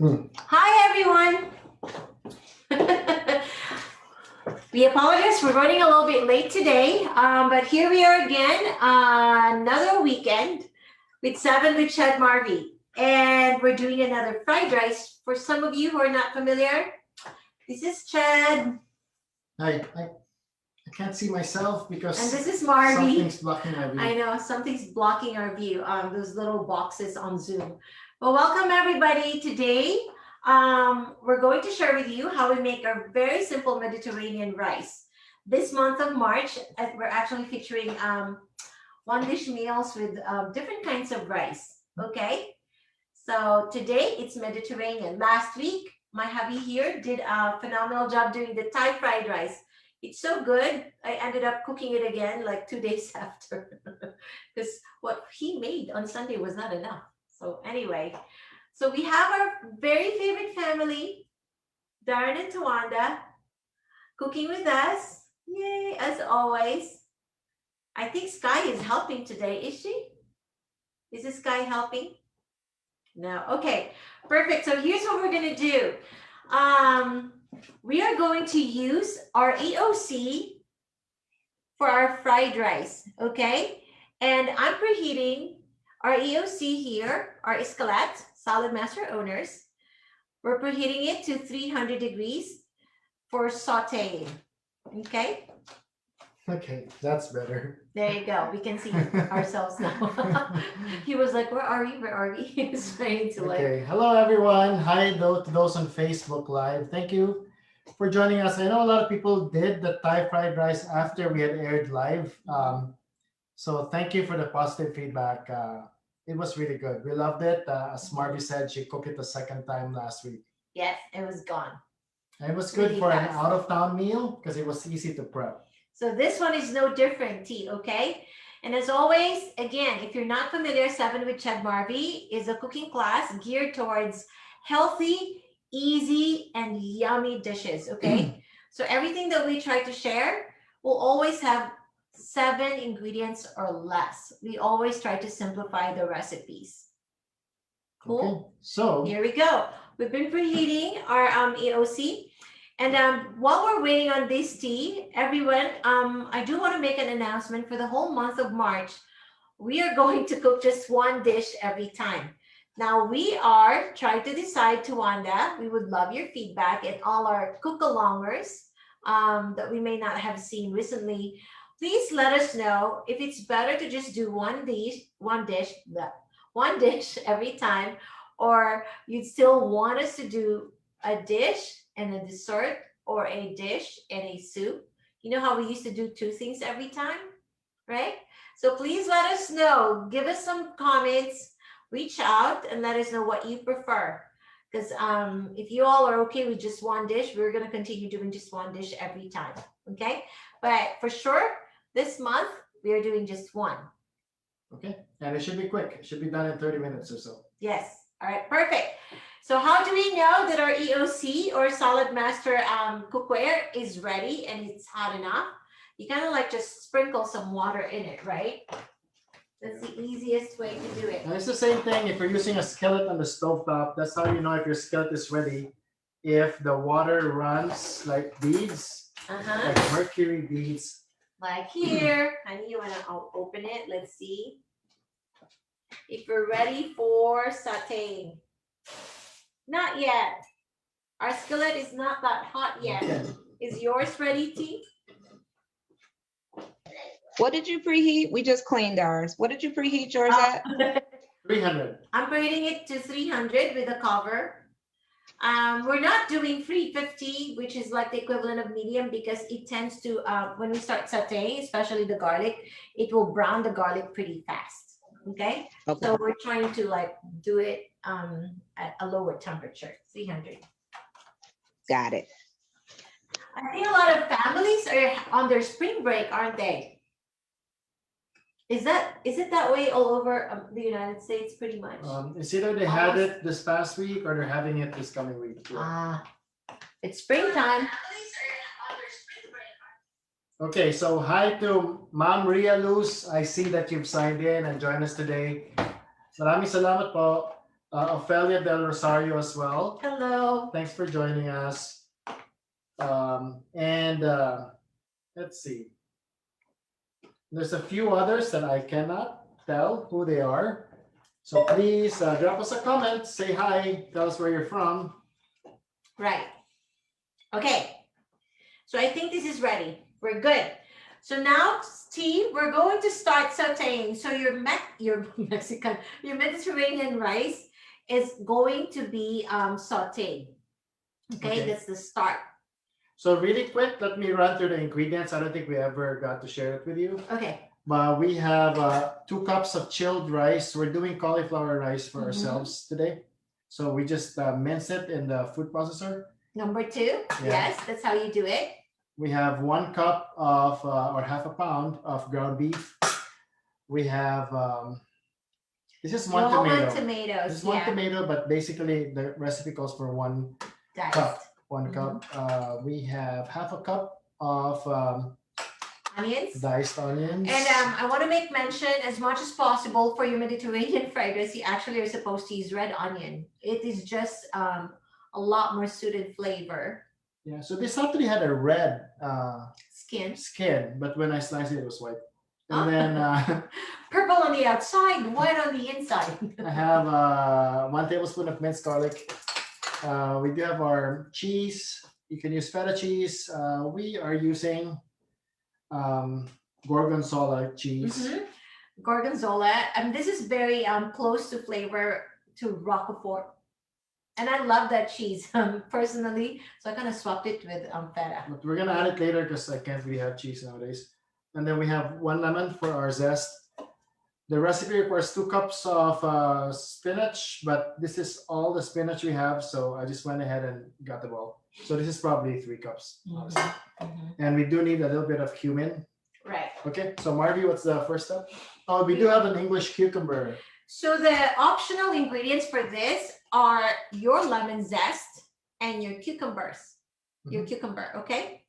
Hi, everyone. We apologize for running a little bit late today, but here we are again, another weekend with 7 with Chad Marvie. And we're doing another fried rice. For some of you who are not familiar, this is Chad. I can't see myself because And this is Marvie. something's blocking my view. I know something's blocking our view. Those little boxes on Zoom. Well, welcome everybody. Today, we're going to share with you how we make a very simple Mediterranean rice. This month of March, we're actually featuring one dish meals with different kinds of rice. Okay, so today it's Mediterranean. Last week, my hubby here did a phenomenal job doing the Thai fried rice. It's so good. I ended up cooking it again like 2 days after because what he made on Sunday was not enough. So anyway, so we have our very favorite family, Darren and Tawanda, cooking with us. Yay, as always. I think Sky is helping today, is she? Is this Sky helping? No. Okay, perfect. So here's what we're going to do. We are going to use our EOC for our fried rice, okay? And I'm preheating our EOC here, our Escalette, Saladmaster owners. We're preheating it to 300 degrees for sauteing, okay? Okay, that's better. There you go. We can see ourselves now. He was like, where are we? Where are we? He was trying to Okay, hello everyone. Hi to those on Facebook Live. Thank you for joining us. I know a lot of people did the Thai fried rice after we had aired live. So thank you for the positive feedback. It was really good. We loved it. As Marvie said, she cooked it the second time last week. Yes, it was gone. And it was good Really for an fast. out of town meal because it was easy to prep. So this one is no different, T, okay? And as always, again, if you're not familiar, 7 with Chad Marvie is a cooking class geared towards healthy, easy, and yummy dishes, okay? So everything that we try to share will always have 7 ingredients or less. We always try to simplify the recipes. Cool? Okay, so Here we go. We've been preheating our EOC. And while we're waiting on this tea, everyone, I do want to make an announcement for the whole month of March. We are going to cook just one dish every time. Now we are trying to decide, Tawanda, we would love your feedback and all our cook-alongers that we may not have seen recently. Please let us know if it's better to just do one dish every time, or you'd still want us to do a dish and a dessert, or a dish and a soup. You know how we used to do 2 things every time, right? So please let us know. Give us some comments, reach out and let us know what you prefer. Because if you all are okay with just one dish, we're going to continue doing just one dish every time. Okay. But for sure, this month, we are doing just one. okay, and it should be quick. It should be done in 30 minutes or so. Yes. All right. Perfect. So how do we know that our EOC or Saladmaster cookware is ready and it's hot enough? You kind of like just sprinkle some water in it, right? That's the easiest way to do it. And it's the same thing if you're using a skillet on the stovetop. That's how you know if your skillet is ready. If the water runs like beads, like mercury beads. Like here. Honey, you want to open it? Let's see. If we're ready for sauteing. Not yet. Our skillet is not that hot yet. Okay. Is yours ready, T? What did you preheat? We just cleaned ours. What did you preheat yours at? 300. I'm preheating it to 300 with a cover. We're not doing 350, which is like the equivalent of medium, because it tends to, when we start sauteing, especially the garlic, it will brown the garlic pretty fast. Okay? So we're trying to like do it at a lower temperature, 300. Got it. I think a lot of families are on their spring break, aren't they? Is it that way all over the United States pretty much? It's either they had it this past week or they're having it this coming week. It's springtime. Okay, so hi to Ma'am Ria Luz. I see that you've signed in and joined us today. Maraming salamat po. Ofelia Del Rosario as well. Hello. Thanks for joining us. And let's see. There's a few others that I cannot tell who they are. So please drop us a comment, say hi, tell us where you're from. Right. Okay. So I think this is ready. We're good. So now, Steve, we're going to start sauteing. So your Mexican, your Mediterranean rice is going to be sauteed. Okay, that's the start. So really quick, let me run through the ingredients. I don't think we ever got to share it with you. Okay. But we have 2 cups of chilled rice. We're doing cauliflower rice for ourselves today. So we just mince it in the food processor. Number 2, yes, that's how you do it. We have 1 cup of, or half a pound of ground beef. We have, this is 1 tomato. Tomatoes, This is 1 tomato, but basically the recipe calls for 1 cup. 1 cup. We have half a cup of onions. Diced onions. And I want to make mention, as much as possible, for your Mediterranean fried rice, you actually are supposed to use red onion. It is just a lot more suited flavor. Yeah, so this actually had a red Skin, but when I sliced it, it was white. And then purple on the outside, white on the inside. I have 1 tablespoon of minced garlic. We do have our cheese. You can use feta cheese. We are using gorgonzola cheese. Gorgonzola, and this is very close to flavor to Roquefort. And I love that cheese personally, so I kind of swapped it with feta. But we're gonna add it later because I can't really have cheese nowadays. And then we have 1 lemon for our zest. The recipe requires 2 cups of spinach, but this is all the spinach we have, so I just went ahead and got them all. So this is probably 3 cups. And we do need a little bit of cumin. Right. Okay, so Marvie, what's the first step? Oh, we do have an English cucumber. So the optional ingredients for this are your lemon zest and your cucumbers. Your cucumber, okay?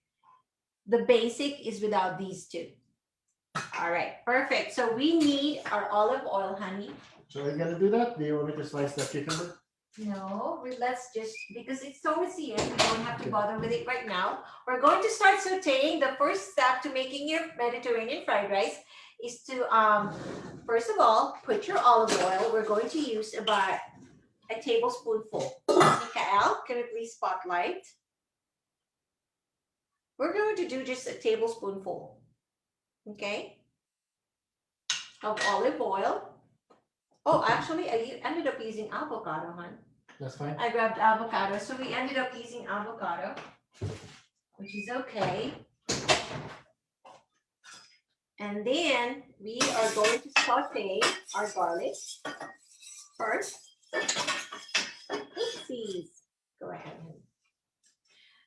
The basic is without these 2. All right, perfect. So we need our olive oil, honey. So are you gonna do that? Do you want me to slice the cucumber? No, let's just, because it's towards the end, we don't have to bother with it right now. We're going to start sauteing. The first step to making your Mediterranean fried rice is to, first of all, put your olive oil. We're going to use about a tablespoonful. Mikael, can you please spotlight? We're going to do just a tablespoonful, okay, of olive oil. Oh, actually, I ended up using avocado, hon. That's fine. I grabbed avocado, so we ended up using avocado, which is okay. And then we are going to saute our garlic first. Oopsies. Go ahead.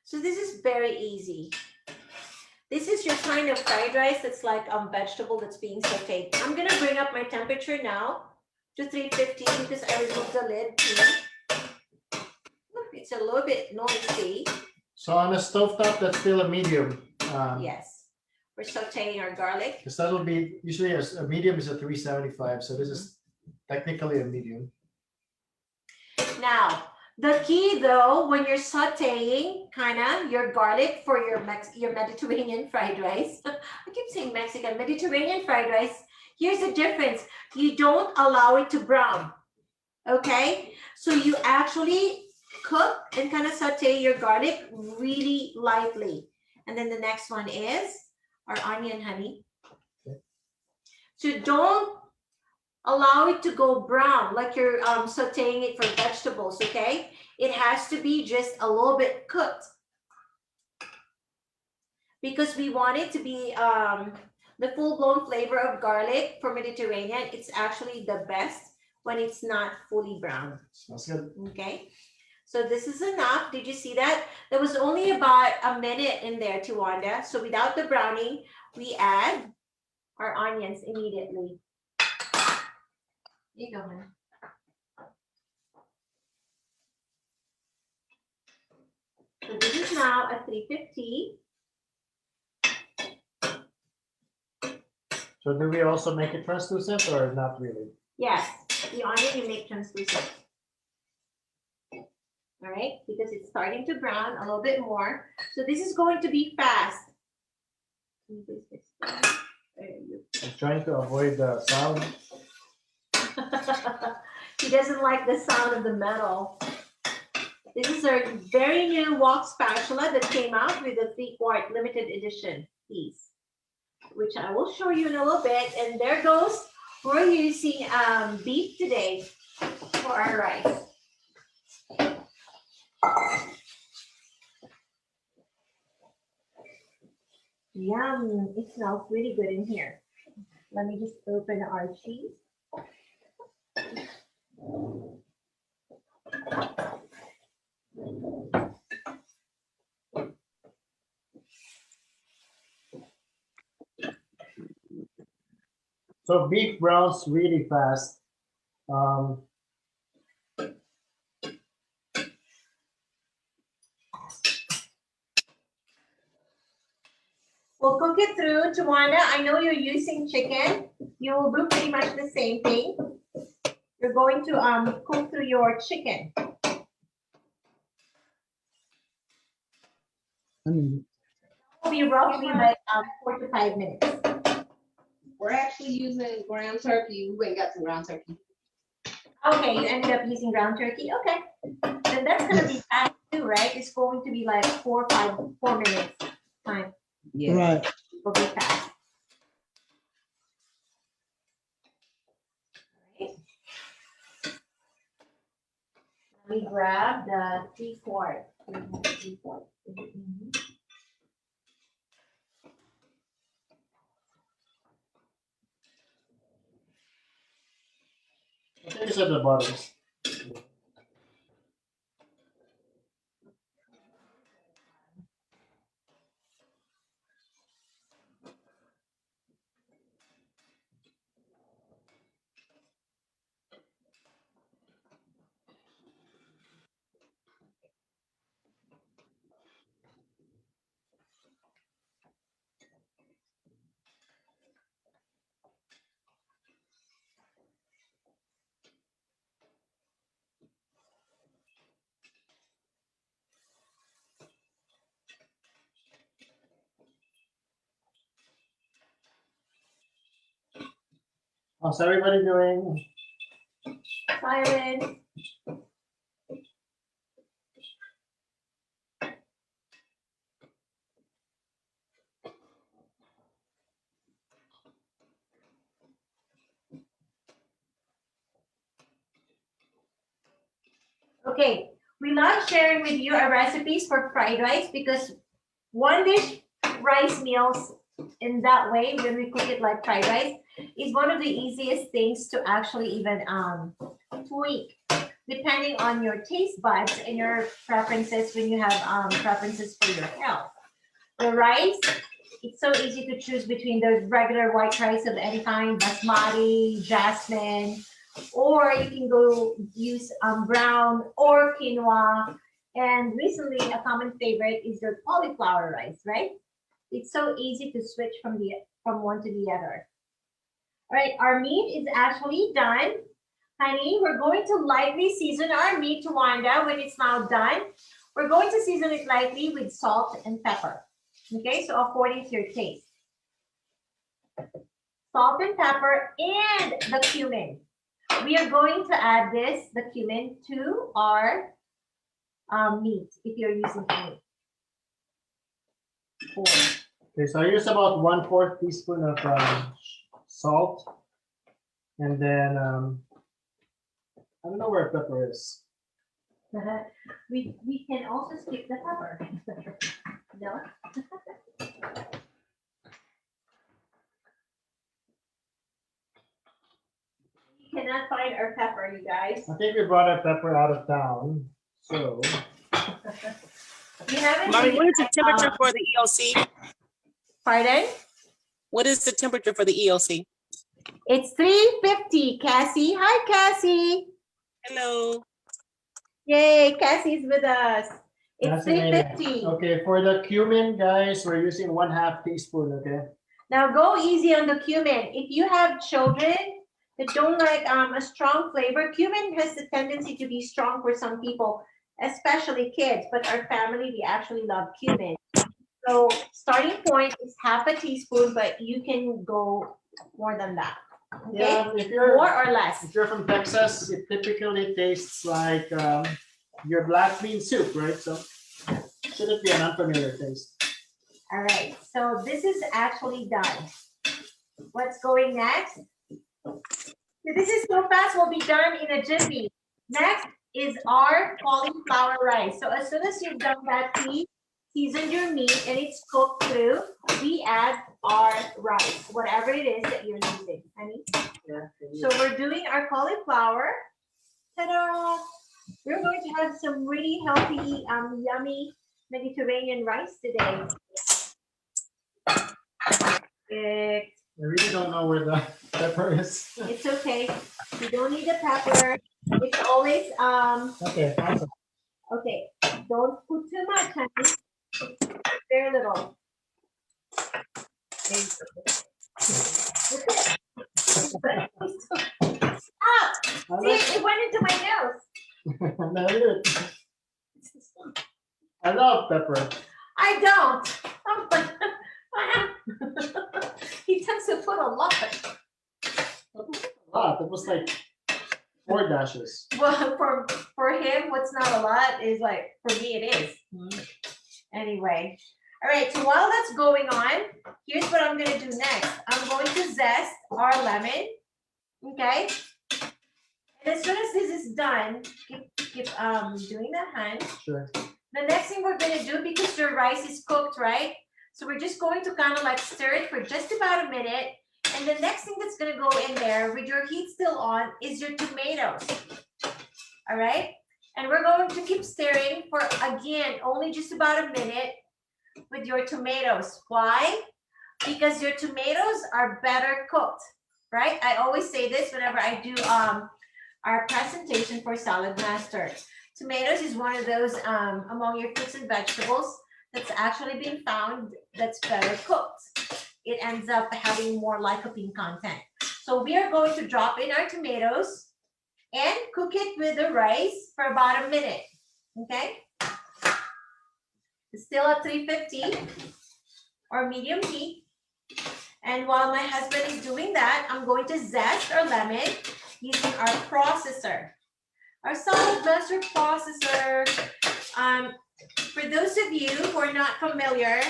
So this is very easy. This is your kind of fried rice that's like vegetable that's being sauteed. I'm gonna bring up my temperature now to 350 because I removed the lid too. Look, it's a little bit noisy. So on a stovetop, that's still a medium. Yes, we're sauteing our garlic. Because that'll be usually a medium is a 375, so this is technically a medium. Now, the key though, when you're sauteing your garlic for your Mediterranean fried rice, I keep saying Mexican, Mediterranean fried rice, here's the difference. You don't allow it to brown, okay? So you actually cook and kind of saute your garlic really lightly. And then the next one is our onion, honey. Okay. So don't allow it to go brown like you're sauteing it for vegetables, okay? It has to be just a little bit cooked because we want it to be the full-blown flavor of garlic for Mediterranean. It's actually the best when it's not fully brown. Smells good. Okay, so this is enough. Did you see that? There was only about a minute in there, Tiwanda. So without the browning, we add our onions immediately. Here you go, man. So this is now at 350. So do we also make it translucent or not really? Yes, the onion you make translucent. all right, because it's starting to brown a little bit more. So this is going to be fast. Can you please fix that? There you I'm trying to avoid the sound. go. He doesn't like the sound of the metal. This is our very new wok spatula that came out with a 3-quart limited edition piece, which I will show you in a little bit. And there goes, we're using beef today for our rice. Yum, it smells really good in here. Let me just open our cheese. So beef browns really fast. We'll cook it through. Tawanda, I know you're using chicken. You will do pretty much the same thing. You're going to cook through your chicken. It will be roughly like 4 to 5 minutes. We're actually using ground turkey. We went and got some ground turkey. Okay, you ended up using ground turkey. Okay, then that's gonna be fast too, right? It's going to be like 4 minutes time. Yeah. Right. Will be fast. Right. Let me grab the 3-quart. I think it's at the bottom. How's everybody doing? Silence. Okay, we love sharing with you our recipes for fried rice because one dish rice meals in that way, when we cook it like fried rice, is one of the easiest things to actually even tweak depending on your taste buds and your preferences when you have preferences for your health. The rice, it's so easy to choose between the regular white rice of any kind, basmati, jasmine, or you can go use brown or quinoa. And recently, a common favorite is your cauliflower rice, right? It's so easy to switch from one to the other. All right, our meat is actually done. Honey, we're going to lightly season our meat to Wanda when it's now done. We're going to season it lightly with salt and pepper. Okay, so according to your taste. Salt and pepper and the cumin. We are going to add the cumin to our meat if you're using meat. Okay, so I use about 1/4 teaspoon of salt, and then I don't know where pepper is. We can also skip the pepper. No. We cannot find our pepper, you guys. I think we brought our pepper out of town, so. We haven't. Marvie, really what is the had, temperature for the EOC? Pardon? What is the temperature for the EOC? It's 350, Cassie. Hi, Cassie. Hello. Yay, Cassie's with us. It's That's amazing. 350. Okay, for the cumin, guys, we're using 1/2 teaspoon, okay? Now go easy on the cumin. If you have children that don't like a strong flavor, cumin has the tendency to be strong for some people. especially kids, but our family, we actually love cumin. So starting point is half a teaspoon, but you can go more than that. Okay? Yeah, if you're More or less. if you're from Texas, it typically tastes like your black bean soup, right? So shouldn't be an unfamiliar taste. All right, so this is actually done. What's going next? So this is so fast, will be done in a jiffy. Next is our cauliflower rice. So as soon as you've done that, please season your meat and it's cooked through. We add our rice, whatever it is that you're using, honey. Yeah. So we're doing our cauliflower. Ta-da! We're going to have some really healthy, yummy Mediterranean rice today. I really don't know where the pepper is. It's okay. You don't need the pepper. It's always Okay, awesome. okay. Don't put too much, honey. Very little. There you go. Stop! See, it went into my nose. I love pepper. I don't. He tends to put a lot. A lot. It was like 4 dashes. Well, for him, what's not a lot is like, for me, it is. Anyway. All right, so while that's going on, here's what I'm going to do next. I'm going to zest our lemon, okay? And as soon as this is done, keep doing that, hun. Sure. The next thing we're going to do, because your rice is cooked, right? So we're just going to kind of like stir it for just about a minute. And the next thing that's going to go in there with your heat still on is your tomatoes. All right? And we're going to keep stirring for, again, only just about a minute with your tomatoes. Why? Because your tomatoes are better cooked, right? I always say this whenever I do our presentation for Saladmaster. Tomatoes is one of those among your fruits and vegetables that's actually been found that's better cooked. It ends up having more lycopene content. So we are going to drop in our tomatoes and cook it with the rice for about a minute, okay? It's still at 350 or medium heat. And while my husband is doing that, I'm going to zest our lemon using our processor. Our Saladmaster processor. For those of you who are not familiar,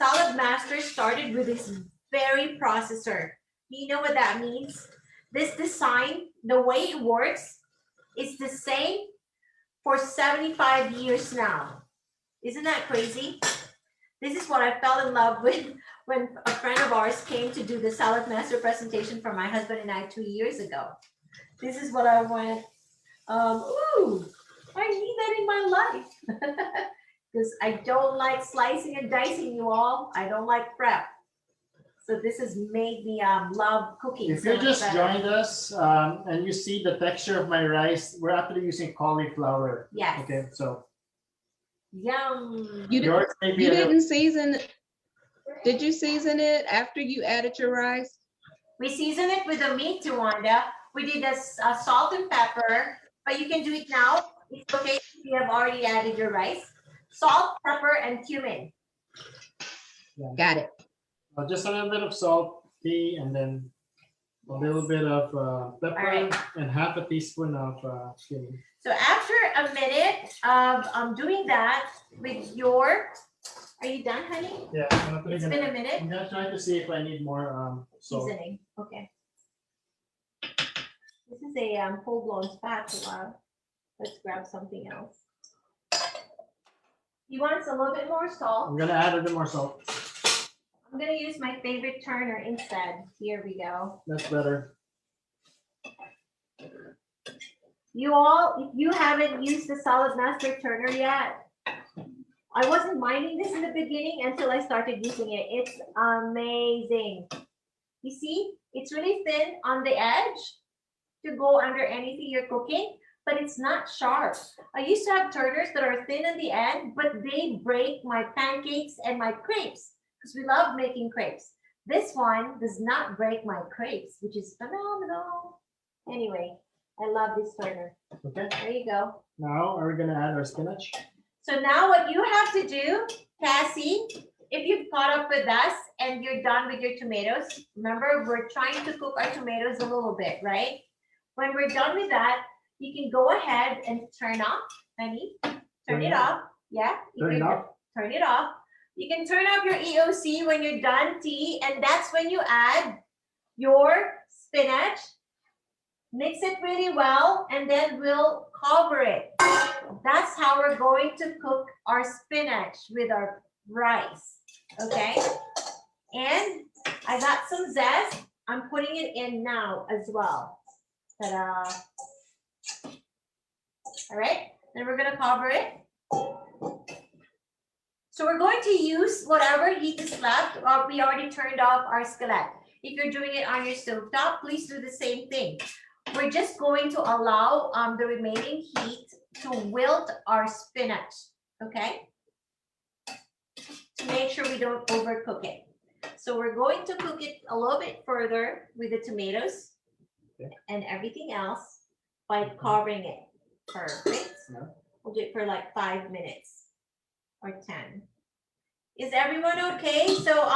Saladmaster started with this very processor. You know what that means? This design, the way it works, is the same for 75 years now. Isn't that crazy? This is what I fell in love with when a friend of ours came to do the Saladmaster presentation for my husband and I 2 years ago. This is what I went, ooh, I need that in my life. Because I don't like slicing and dicing, you all. I don't like prep. So this has made me love cooking. If so you just much better. joined us and you see the texture of my rice, we're actually using cauliflower. Yes. Okay, so Yum. yours may be You a little- didn't season, did you season it after you added your rice? We season it with the meat, Wanda. We did the salt and pepper, but you can do it now. It's okay if you have already added your rice. Salt, pepper, and cumin. Got it. just a little bit of salt, tea, and then a little bit of pepper Alright. and half a teaspoon of cumin. So after a minute of doing that with your, are you done, honey? Yeah, I'm It's been a minute. I'm gonna try to see if I need more salt. Seasoning. Okay. This is a full-blown spatula. Let's grab something else. You want a little bit more salt? I'm gonna add a bit more salt. I'm gonna use my favorite turner instead. Here we go. That's better. You all, if you haven't used the Saladmaster turner yet, I wasn't minding this in the beginning until I started using it. It's amazing. You see, it's really thin on the edge to go under anything you're cooking, but it's not sharp. I used to have turners that are thin on the end, but they break my pancakes and my crepes because we love making crepes. This one does not break my crepes, which is phenomenal. Anyway, I love this turner. Okay. There you go. Now, are we gonna add our spinach? So now what you have to do, Cassie, if you've caught up with us and you're done with your tomatoes, remember we're trying to cook our tomatoes a little bit, right? When we're done with that, you can go ahead and turn off, honey. Turn it off. Yeah. Turn it off. Turn it off. You can turn off your EOC when you're done, T, and that's when you add your spinach. Mix it really well, and then we'll cover it. That's how we're going to cook our spinach with our rice, okay? And I got some zest. I'm putting it in now as well. Ta-da. All right, then we're gonna cover it. So we're going to use whatever heat is left, or we already turned off our skillet. If you're doing it on your stovetop, please do the same thing. We're just going to allow the remaining heat to wilt our spinach, okay? To make sure we don't overcook it. So we're going to cook it a little bit further with the tomatoes and everything else by covering it. Perfect. We'll do it for like 5 minutes or 10. Is everyone okay? So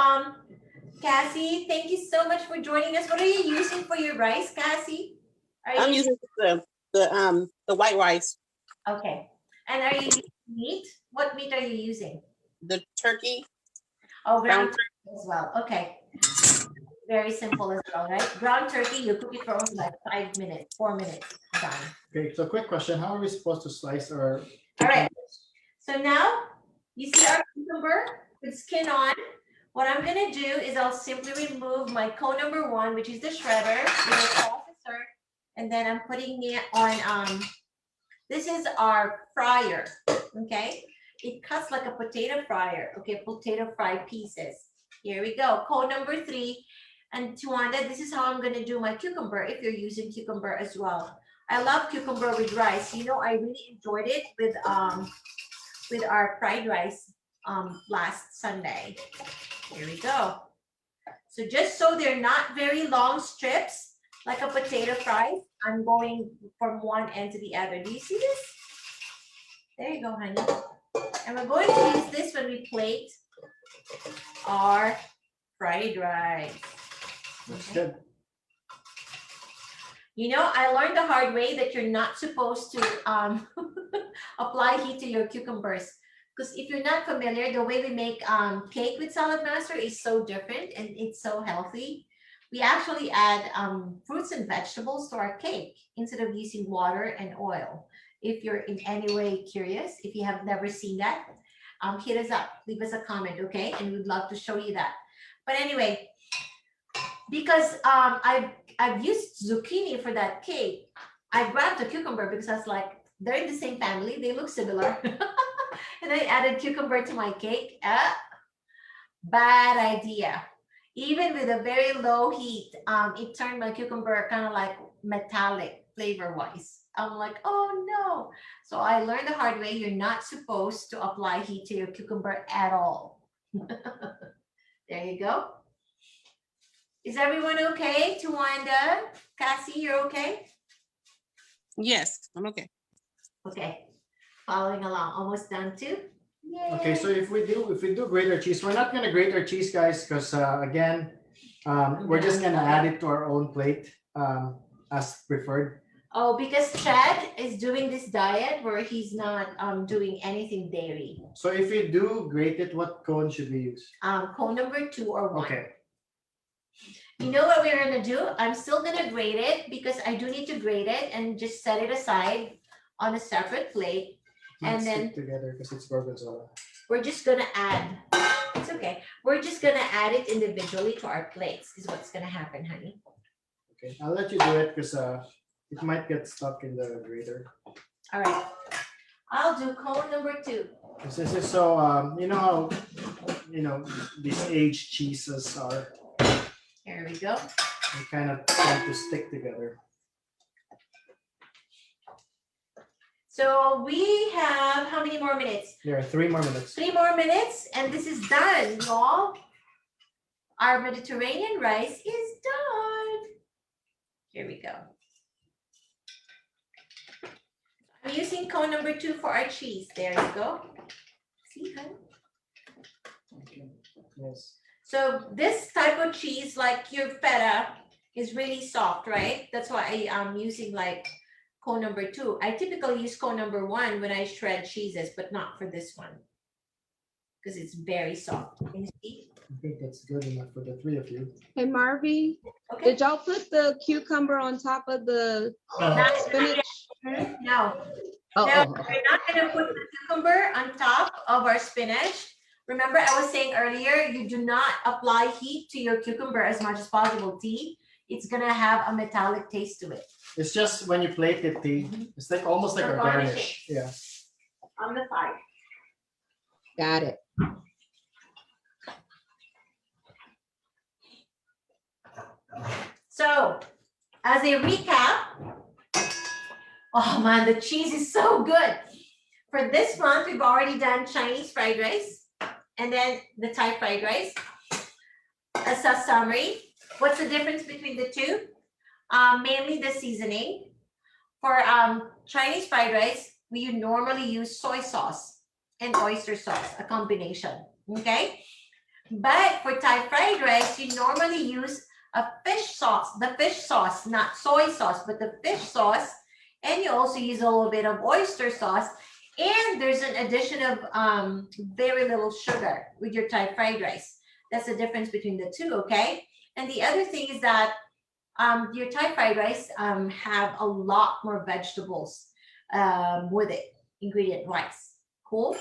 Cassie, thank you so much for joining us. What are you using for your rice, Cassie? I'm using the white rice, Okay. And are you using meat? What meat are you using? the turkey. Oh, ground Ground turkey as well. Okay. Very simple as well, right? Ground turkey, you cook it for only like 5 minutes, 4 minutes. Done. Okay, so quick question. How are we supposed to slice our... All right. So now you see our cucumber with skin on. What I'm gonna do is I'll simply remove my cone number 1, which is the shredder, with a processor, and then I'm putting it on. This is our fryer. Okay, it cuts like a potato fryer. Okay, potato fry pieces. Here we go. Cone number 3, and Tuanda, this is how I'm gonna do my cucumber. If you're using cucumber as well, I love cucumber with rice. You know, I really enjoyed it with our fried rice last Sunday. Here we go. So just so they're not very long strips, like a potato fry, I'm going from one end to the other. Do you see this? There you go, honey. And we're going to use this when we plate our fried rice. That's good. You know, I learned the hard way that you're not supposed to apply heat to your cucumbers. Because if you're not familiar, the way we make cake with Saladmaster is so different and it's so healthy. We actually add fruits and vegetables to our cake instead of using water and oil. If you're in any way curious, if you have never seen that, hit us up, leave us a comment, okay? And we'd love to show you that. But anyway, because I've used zucchini for that cake, I grabbed a cucumber because I was like, they're in the same family, they look similar. And I added cucumber to my cake. Bad idea. Even with a very low heat, it turned my cucumber kind of like metallic flavor-wise. I'm like, oh no. So I learned the hard way. You're not supposed to apply heat to your cucumber at all. There you go. Is everyone okay? Tuanda, Cassie, you're okay? Yes, I'm okay. Okay. Following along, almost done too. Yay. Okay, so if we do grate our cheese, we're not gonna grate our cheese, guys, because again, we're just gonna add it to our own plate as preferred. Oh, because Chad is doing this diet where he's not doing anything dairy. So if you do grate it, what cone should we use? Cone number 2 or 1. Okay. You know what we're gonna do? I'm still gonna grate it because I do need to grate it and just set it aside on a separate plate. Let's And then stick together because it's gorgonzola. we're just gonna add, it's okay. We're just gonna add it individually to our plates is what's gonna happen, honey. Okay, I'll let you do it because it might get stuck in the grater. All right, I'll do cone number 2. This is so you know how these aged cheeses are. Here we go. They kind of tend to stick together. So we have how many more minutes? There are 3 more minutes. 3 more minutes and this is done, y'all. Our Mediterranean rice is done. Here we go. using cone number 2 for our cheese. There you go. See, honey? Okay. Yes. So this type of cheese, like your feta, is really soft, right? That's why I'm using like cone number 2. I typically use cone number 1 when I shred cheeses, but not for this one because it's very soft. Can you see? I think that's good enough for the 3 of you. Hey Marvie, Okay. did y'all put the cucumber on top of the spinach? No, Oh, no, oh, okay. we're not going to put the cucumber on top of our spinach. Remember, I was saying earlier, you do not apply heat to your cucumber as much as possible, T. It's going to have a metallic taste to it. It's just when you plate it, T, it's like almost like For a garnishing. garnish. Yeah. On the side. Got it. So, as a recap, oh man, the cheese is so good. For this month, we've already done Chinese fried rice and then the Thai fried rice. As a summary, what's the difference between the two? Mainly the seasoning. For Chinese fried rice, we normally use soy sauce and oyster sauce, a combination, okay? But for Thai fried rice, you normally use a fish sauce, the fish sauce, not soy sauce, but the fish sauce. And you also use a little bit of oyster sauce. And there's an addition of very little sugar with your Thai fried rice. That's the difference between the two, okay? And the other thing is that your Thai fried rice have a lot more vegetables with it, ingredient-wise. Cool?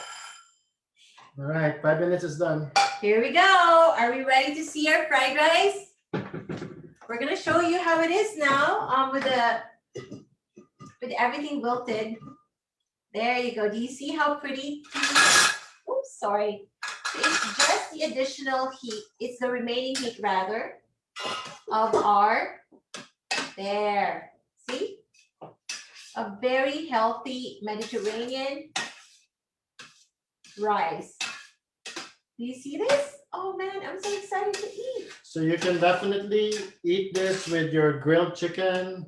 All right, 5 minutes is done. Here we go. Are we ready to see our fried rice? We're gonna show you how it is now with everything wilted. There you go. Do you see how pretty? Oops, sorry. It's just the additional heat. It's the remaining heat rather of our, there. See? A very healthy Mediterranean rice. Do you see this? Oh man, I'm so excited to eat. So you can definitely eat this with your grilled chicken.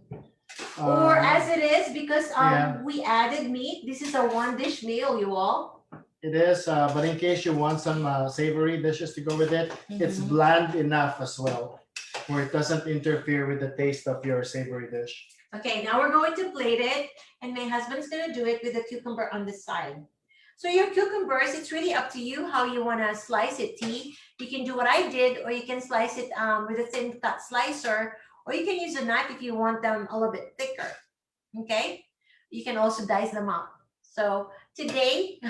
Or as it is, because yeah. we added meat. This is a 1-dish meal, you all. It is, but in case you want some savory dishes to go with it, it's Mhm. bland enough as well, where it doesn't interfere with the taste of your savory dish. Okay, now we're going to plate it, and my husband's gonna do it with the cucumber on the side. So your cucumbers, it's really up to you how you wanna slice it, T. You can do what I did, or you can slice it with a thin cut slicer, or you can use a knife if you want them a little bit thicker, okay? You can also dice them up. So today,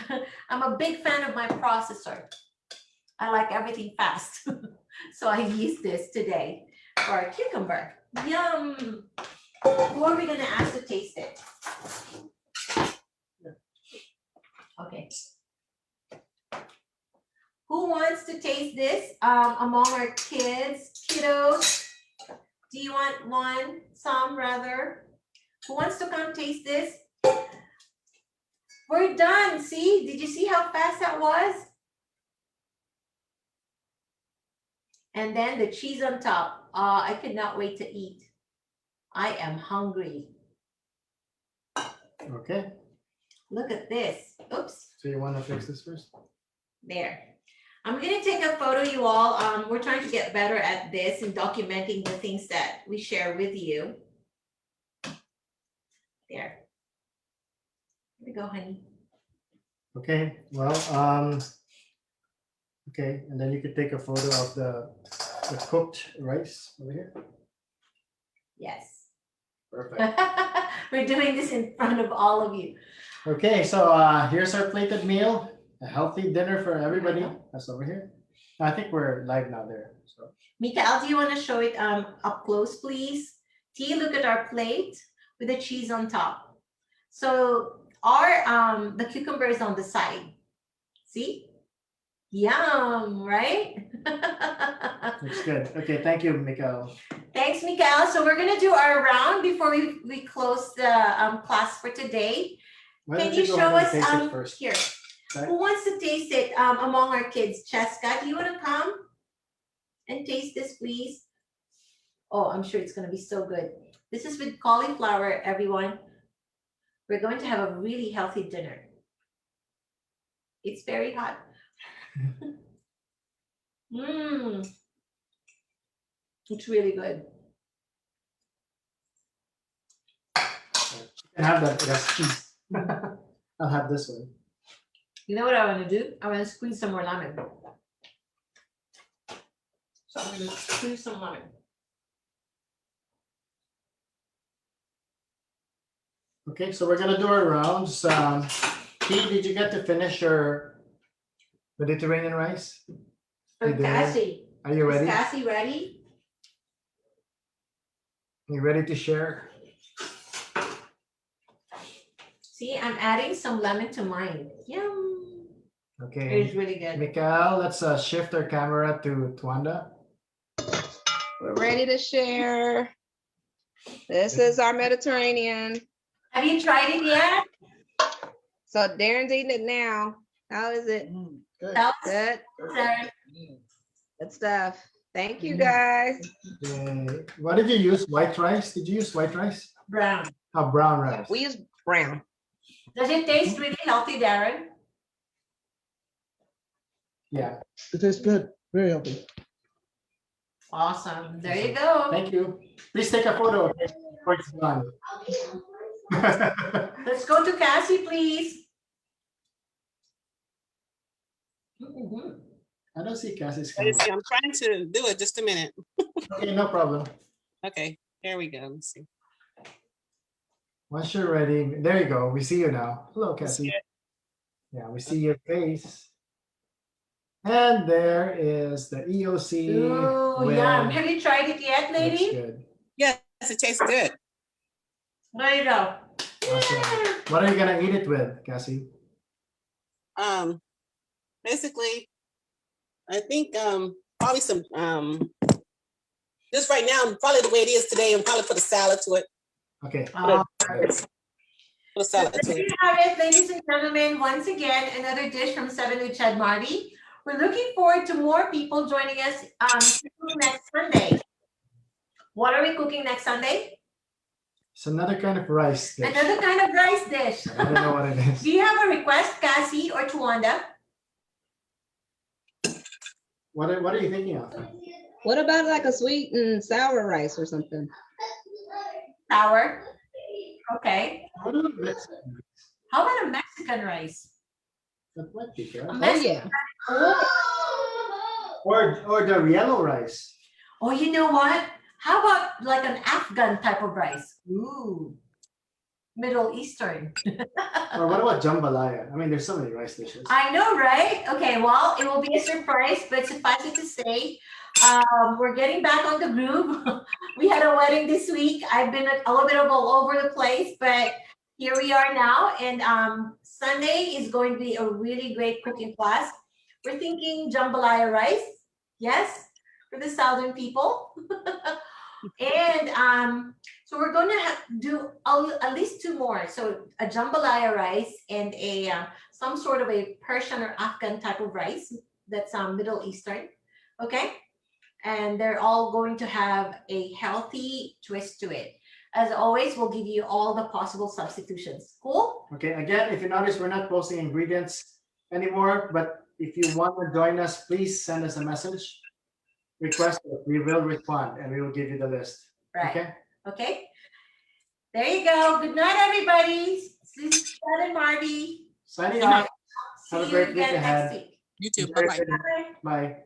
I'm a big fan of my processor. I like everything fast. So I use this today for a cucumber. Yum. Who are we gonna ask to taste it? Okay. Who wants to taste this among our kiddos? Do you want one? Some rather? Who wants to come taste this? We're done. See? Did you see how fast that was? And then the cheese on top. I could not wait to eat. I am hungry. Okay. Look at this. Oops. So you want to fix this first? There. I'm gonna take a photo, you all. We're trying to get better at this and documenting the things that we share with you. There. Here we go, honey. Okay. Well, okay, and then you could take a photo of the cooked rice over here. Yes. Perfect. We're doing this in front of all of you. Okay, so here's our plated meal. A healthy dinner for everybody. That's over here. I think we're live now there. So Mikael, do you want to show it up close, please? T, look at our plate with the cheese on top. So our the cucumber is on the side. See? Yum, right? looks good. Okay, thank you, Mikael. Thanks, Mikael. So we're gonna do our round before we close the class for today. Why Can don't you go show ahead us and taste it first? here? Okay. Who wants to taste it among our kids? Cheska, do you want to come and taste this, please? Oh, I'm sure it's going to be so good. This is with cauliflower, everyone. We're going to have a really healthy dinner. It's very hot. Mmm. It's really good. You can have that. It has cheese. I'll have this one. You know what I want to do? I want to squeeze some more lemon. So I'm going to squeeze some lemon. Okay, so we're gonna do our rounds. Key, did you get to finish your Mediterranean rice? For You did. Cassie. Are you Is ready? Cassie ready? You ready to share? See, I'm adding some lemon to mine. Yum. Okay. It's really good. Mikael, let's shift our camera to Twanda. We're ready to share. This is our Mediterranean. Have you tried it yet? So Darren's eating it now. How is it? Good. Tell us, Good. Sarah. Good stuff. Thank you guys. Okay. What did you use? White rice? Did you use white rice? Brown. Oh, brown rice. We use brown. Does it taste really healthy, Darren? Yeah. It tastes good. Very healthy. Awesome. There you go. Thank you. Please take a photo. Okay? Before it's done. Let's go to Cassie, please. Mhm. I don't see Cassie's Let me camera. see, I'm trying to do it. Just a minute. Okay, no problem. Okay, there we go. Let's see. Once you're ready, there you go. We see you now. Hello, Cassie. Yeah, we see your face. And there is the EOC. Ooh, with- yum. Have you tried it yet, looks lady? good. Yes, it tastes good. There you go. Awesome. What are you gonna eat it with, Cassie? Basically, I think probably some just right now, probably the way it is today, and probably put a salad to it. Okay. Put a salad There to it. you have it, ladies and gentlemen. Once again, another dish from 7 with Chad Marvie. We're looking forward to more people joining us next Sunday. What are we cooking next Sunday? It's another kind of rice dish. Another kind of rice dish. I don't know what it is. Do you have a request, Cassie or Tuanda? What are you thinking of? What about like a sweet and sour rice or something? Sour. Okay. What about Mexican rice? How about a Mexican rice? That might be good. A Oh Mexican. yeah. Or the yellow rice. Oh, you know what? How about like an Afghan type of rice? Ooh. Middle Eastern. Or what about jambalaya? I mean, there's so many rice dishes. I know, right? Okay, well, it will be a surprise, but suffice it to say, we're getting back on the groove. We had a wedding this week. I've been a little bit of all over the place, but here we are now. And Sunday is going to be a really great cooking class. We're thinking jambalaya rice, yes, for the southern people. And so we're going to do at least two more. So a jambalaya rice and a some sort of a Persian or Afghan type of rice that's Middle Eastern, okay? And they're all going to have a healthy twist to it. As always, we'll give you all the possible substitutions. Cool? Okay, again, if you notice, we're not posting ingredients anymore, but if you want to join us, please send us a message. Request it. We will respond and we will give you the list. Right. Okay? Okay. There you go. Good night, everybody. This is Chad and Marvie. Signing Good night. off. See Have a you great week again ahead. next week. You too. Enjoy Bye-bye. your dinner. Bye. Bye.